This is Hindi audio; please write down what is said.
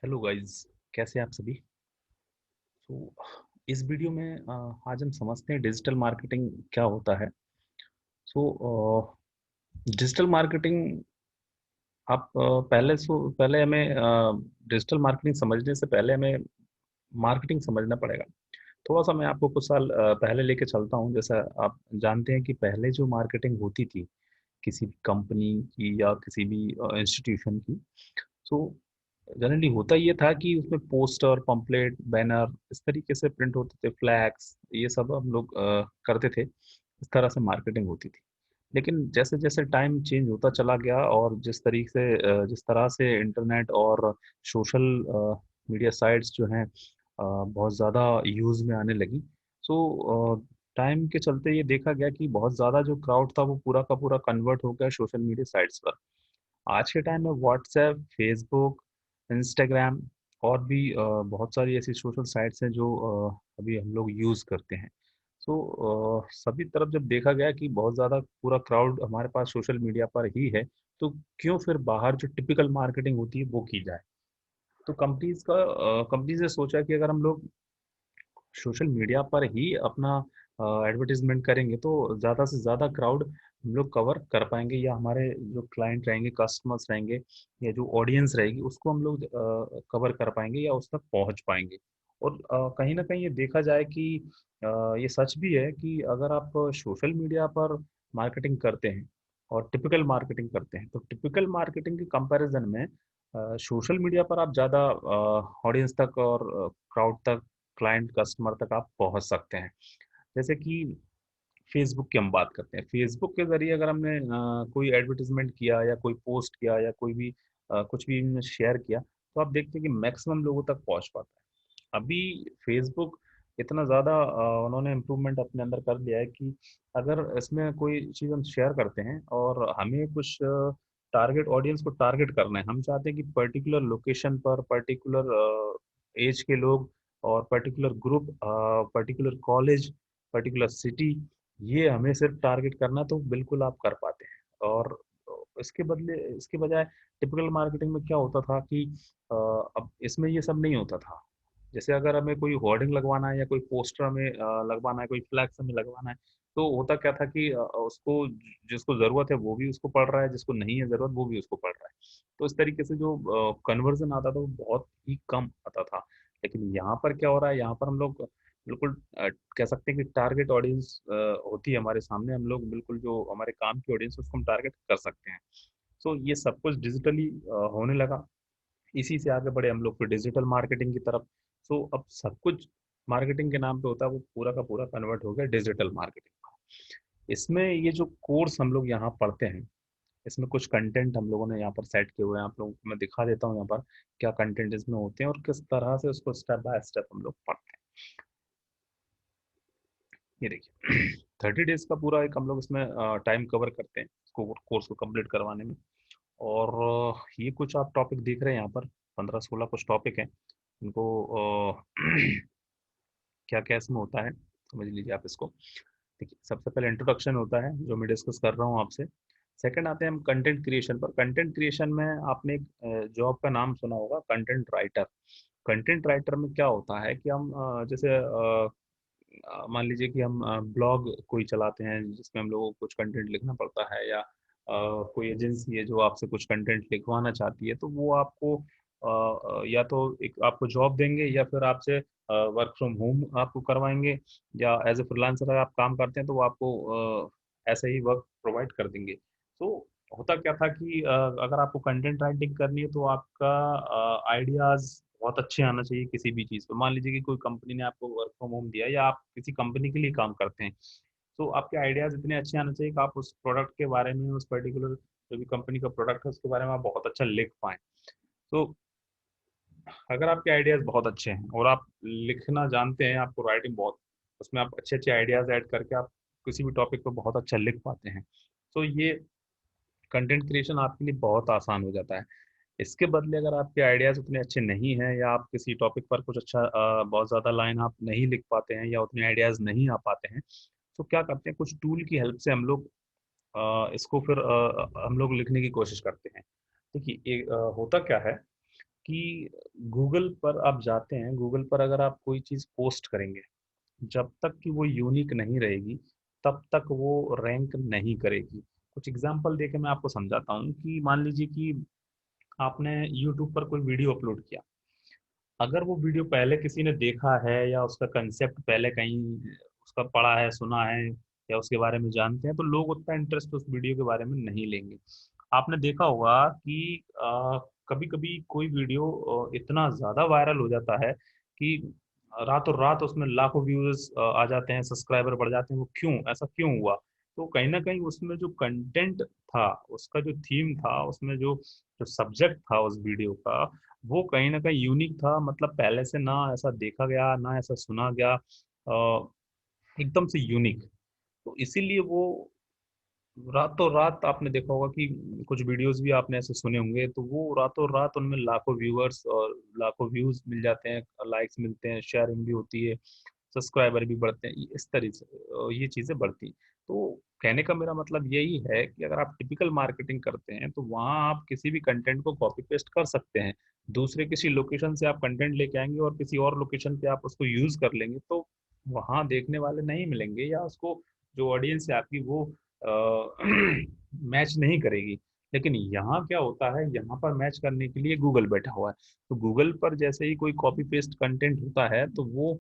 Hello guys. कैसे हैं आप सभी। तो इस वीडियो में आज हम समझते हैं डिजिटल मार्केटिंग क्या होता है। सो डिजिटल मार्केटिंग आप पहले हमें डिजिटल मार्केटिंग समझने से पहले हमें मार्केटिंग समझना पड़ेगा। थोड़ा सा मैं आपको कुछ साल पहले लेके चलता हूँ। जैसा आप जानते हैं कि पहले जो मार्केटिंग होती थी किसी भी कंपनी की या किसी भी इंस्टीट्यूशन की, सो जनरली होता ये था कि उसमें पोस्टर, पम्पलेट, बैनर इस तरीके से प्रिंट होते थे, फ्लैक्स, ये सब हम लोग करते थे। इस तरह से मार्केटिंग होती थी। लेकिन जैसे-जैसे टाइम चेंज होता चला गया और जिस तरह से इंटरनेट और सोशल मीडिया साइट्स जो हैं बहुत ज़्यादा यूज़ में आने लगी। सो टाइम के चलते ये देखा गया कि बहुत ज़्यादा जो क्राउड था वो पूरा का पूरा कन्वर्ट हो गया सोशल मीडिया साइट्स पर। आज के टाइम में व्हाट्सएप, फेसबुक, इंस्टाग्राम और भी बहुत सारी ऐसी सोशल साइट्स हैं जो अभी हम लोग यूज़ करते हैं। सो सभी तरफ जब देखा गया कि बहुत ज़्यादा पूरा क्राउड हमारे पास सोशल मीडिया पर ही है, तो क्यों फिर बाहर जो टिपिकल मार्केटिंग होती है वो की जाए। तो कंपनीज़ ने सोचा कि अगर हम लोग सोशल मीडिया पर ही अपना एडवर्टाइज़मेंट करेंगे तो ज़्यादा से ज़्यादा क्राउड हम लोग कवर कर पाएँगे, या हमारे जो क्लाइंट रहेंगे, कस्टमर्स रहेंगे या जो ऑडियंस रहेगी उसको हम लोग कवर कर पाएँगे या उस तक पहुँच पाएँगे। और कहीं न कहीं ये देखा जाए कि ये सच भी है कि अगर आप सोशल मीडिया पर मार्केटिंग करते हैं और टिपिकल मार्केटिंग करते हैं, तो टिपिकल मार्केटिंग के कंपैरिज़न में सोशल मीडिया पर आप ज़्यादा ऑडियंस तक और क्राउड तक, क्लाइंट कस्टमर तक आप पहुँच सकते हैं। जैसे कि फ़ेसबुक की हम बात करते हैं। फ़ेसबुक के ज़रिए अगर हमने कोई एडवर्टाइज़मेंट किया या कोई पोस्ट किया या कोई भी कुछ भी हमने शेयर किया, तो आप देखते हैं कि मैक्सिमम लोगों तक पहुँच पाता है। अभी फ़ेसबुक इतना ज़्यादा उन्होंने इम्प्रूवमेंट अपने अंदर कर लिया है कि अगर इसमें कोई चीज़ हम शेयर करते हैं और हमें कुछ टारगेट ऑडियंस को टारगेट करना है। हम चाहते हैं कि पर्टिकुलर लोकेशन पर पर्टिकुलर ऐज के लोग और particular group, particular college, particular city, ये हमें सिर्फ टारगेट करना, तो बिल्कुल आप कर पाते हैं। और इसके बजाय टिपिकल मार्केटिंग में क्या होता था कि अब इसमें ये सब नहीं होता था। जैसे अगर हमें कोई होर्डिंग लगवाना है या कोई पोस्टर हमें लगवाना है, कोई फ्लैक्स हमें लगवाना है, तो होता क्या था कि उसको जिसको ज़रूरत है वो भी उसको पढ़ रहा है, जिसको नहीं है ज़रूरत वो भी उसको पढ़ रहा है। तो इस तरीके से जो कन्वर्ज़न आता था वो बहुत ही कम आता था। लेकिन यहाँ पर क्या हो रहा है, यहाँ पर हम लोग बिल्कुल कह सकते हैं कि टारगेट ऑडियंस होती है हमारे सामने, हम लोग बिल्कुल जो हमारे काम की ऑडियंस है उसको हम टारगेट कर सकते हैं। सो ये सब कुछ डिजिटली होने लगा। इसी से आगे बढ़े हम लोग फिर डिजिटल मार्केटिंग की तरफ। सो अब सब कुछ मार्केटिंग के नाम पे होता है वो पूरा का पूरा कन्वर्ट हो गया डिजिटल मार्केटिंग में। इसमें ये जो कोर्स हम लोग यहाँ पढ़ते हैं, इसमें कुछ कंटेंट हम लोगों ने यहाँ पर सेट किए हुए हैं। आप लोगों को मैं दिखा देता हूँ यहाँ पर क्या कंटेंट इसमें होते हैं और किस तरह से उसको स्टेप बाय स्टेप हम लोग पढ़ते हैं। ये देखिए 30 डेज का पूरा एक हम लोग इसमें टाइम कवर करते हैं इसको, कोर्स को कंप्लीट करवाने में। और ये कुछ आप टॉपिक देख रहे हैं यहाँ पर, 15-16 कुछ टॉपिक हैं। इनको क्या-क्या इसमें होता है, समझ लीजिए आप इसको। देखिए, सबसे पहले इंट्रोडक्शन होता है, जो मैं डिस्कस कर रहा हूँ आपसे। सेकंड आते हैं हम कंटेंट क्रिएशन पर। कंटेंट क्रिएशन में आपने एक जॉब का नाम सुना होगा, कंटेंट राइटर। कंटेंट राइटर में क्या होता है कि हम जैसे मान लीजिए कि हम ब्लॉग कोई चलाते हैं जिसमें हम लोगों को कुछ कंटेंट लिखना पड़ता है, या कोई एजेंसी है जो आपसे कुछ कंटेंट लिखवाना चाहती है, तो वो आपको या तो एक आपको जॉब देंगे या फिर आपसे वर्क फ्रॉम होम आपको करवाएँगे, या एज़ अ फ्रीलांसर अगर आप काम करते हैं तो वो आपको ऐसे ही वर्क प्रोवाइड कर देंगे। तो होता क्या था कि अगर आपको कंटेंट राइटिंग करनी है तो आपका आइडियाज़ बहुत अच्छे आना चाहिए किसी भी चीज़ पे। मान लीजिए कि कोई कंपनी ने आपको वर्क फ्रॉम होम दिया या आप किसी कंपनी के लिए काम करते हैं, तो आपके आइडियाज़ इतने अच्छे आने चाहिए कि आप उस प्रोडक्ट के बारे में, उस पर्टिकुलर जो भी कंपनी का प्रोडक्ट है उसके बारे में आप बहुत अच्छा लिख पाएँ। तो अगर आपके आइडियाज़ बहुत अच्छे हैं और आप लिखना जानते हैं, आपको राइटिंग बहुत, उसमें आप अच्छे-अच्छे आइडियाज़ ऐड करके आप किसी भी टॉपिक पे बहुत अच्छा लिख पाते हैं। तो ये कंटेंट क्रिएशन आपके लिए बहुत आसान हो जाता है। इसके बदले अगर आपके आइडियाज़ उतने अच्छे नहीं हैं या आप किसी टॉपिक पर कुछ अच्छा बहुत ज़्यादा लाइन आप नहीं लिख पाते हैं या उतने आइडियाज़ नहीं आ पाते हैं, तो क्या करते हैं, कुछ टूल की हेल्प से हम लोग इसको फिर हम लोग लिखने की कोशिश करते हैं। देखिए होता क्या है कि गूगल पर आप जाते हैं, गूगल पर अगर आप कोई चीज़ पोस्ट करेंगे, जब तक कि वो यूनिक नहीं रहेगी, तब तक वो रैंक नहीं करेगी। कुछ एग्ज़ाम्पल देके मैं आपको समझाता हूँ कि मान लीजिए कि आपने यूट्यूब पर कोई वीडियो अपलोड किया। अगर वो वीडियो पहले किसी ने देखा है या उसका कंसेप्ट पहले कहीं उसका पढ़ा है, सुना है या उसके बारे में जानते हैं, तो लोग उतना इंटरेस्ट उस वीडियो के बारे में नहीं लेंगे। आपने देखा होगा कि कभी-कभी कोई वीडियो इतना ज़्यादा वायरल हो जाता है कि रातों-रात उसमें लाखों व्यूज़ आ जाते हैं, सब्सक्राइबर बढ़ जाते हैं। वो क्यों? ऐसा क्यों हुआ? तो कहीं न कहीं उसमें जो कंटेंट था, उसका जो थीम था, उसमें जो जो सब्जेक्ट था उस वीडियो का, वो कहीं न कहीं यूनिक था, मतलब पहले से ना ऐसा देखा गया, ना ऐसा सुना गया, एकदम से यूनिक। तो इसीलिए वो रातों-रात आपने देखा होगा कि कुछ वीडियोज़ भी आपने ऐसे सुने होंगे, तो वो रातों-रात उनमें लाखों व्यूअर्स और लाखों व्यूज़ मिल जाते हैं, लाइक्स मिलते हैं, शेयरिंग भी होती है, सब्सक्राइबर भी बढ़ते हैं, इस तरह से ये चीज़ें बढ़ती हैं। तो कहने का मेरा मतलब यही है कि अगर आप टिपिकल मार्केटिंग करते हैं, तो वहाँ आप किसी भी कंटेंट को कॉपी पेस्ट कर सकते हैं। दूसरे किसी लोकेशन से आप कंटेंट लेके आएँगे और किसी और लोकेशन पे आप उसको यूज़ कर लेंगे, तो वहाँ देखने वाले नहीं मिलेंगे या उसको जो ऑडियंस है आपकी वो अ, मैच नहीं करेगी। लेकिन यहाँ क्या होता है, यहाँ पर मैच करने के लिए गूगल बैठा हुआ है। तो गूगल पर जैसे ही कोई कॉपी पेस्ट कंटेंट होता है, तो वो